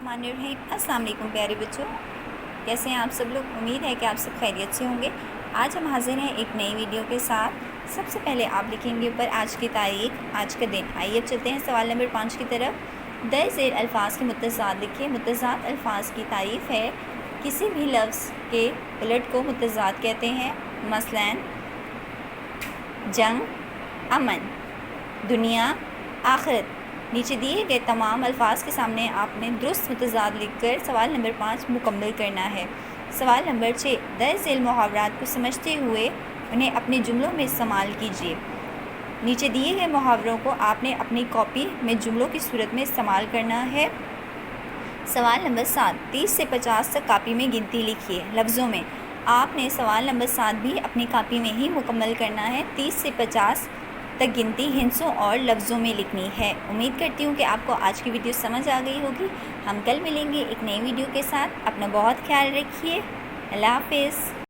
बिस्मिल्लाहिर्रहमानिर्रहीम। अस्सलाम वालेकुम प्यारे बच्चों, कैसे हैं आप सब लोग। उम्मीद है कि आप सब खैरियत से होंगे। आज हम हाजिर हैं एक नई वीडियो के साथ। सबसे पहले आप लिखेंगे ऊपर आज की तारीख, आज का दिन। आइए अब चलते हैं सवाल नंबर 5 की तरफ। दर ज़ेर अल्फाज के मुतज़ाद लिखिए। मुतज़ाद अल्फाज की तारीफ़ है, किसी भी लफ्ज़ के उलट को मुतज़ाद कहते हैं। मसलन जंग, अमन, दुनिया, आखिरत। नीचे दिए गए तमाम अल्फाज के सामने आपने दुरुस्त मुतज़ाद लिखकर सवाल नंबर 5 मुकम्मल करना है। सवाल नंबर 6, दर ज़ेर मुहावरात को समझते हुए उन्हें अपने जुमलों में इस्तेमाल कीजिए। नीचे दिए गए मुहावरों को आपने अपनी कॉपी में जुमलों की सूरत में इस्तेमाल करना है। सवाल नंबर 7, 30 से 50 तक कॉपी में गिनती लिखिए लफ्ज़ों में। आपने सवाल नंबर 7 भी अपनी कॉपी में ही मुकम्मल करना है। 30 से 50 तक गिनती हिंसों और लफ्ज़ों में लिखनी है। उम्मीद करती हूँ कि आपको आज की वीडियो समझ आ गई होगी। हम कल मिलेंगे एक नई वीडियो के साथ। अपना बहुत ख्याल रखिए। अल्लाह हाफ़िज़।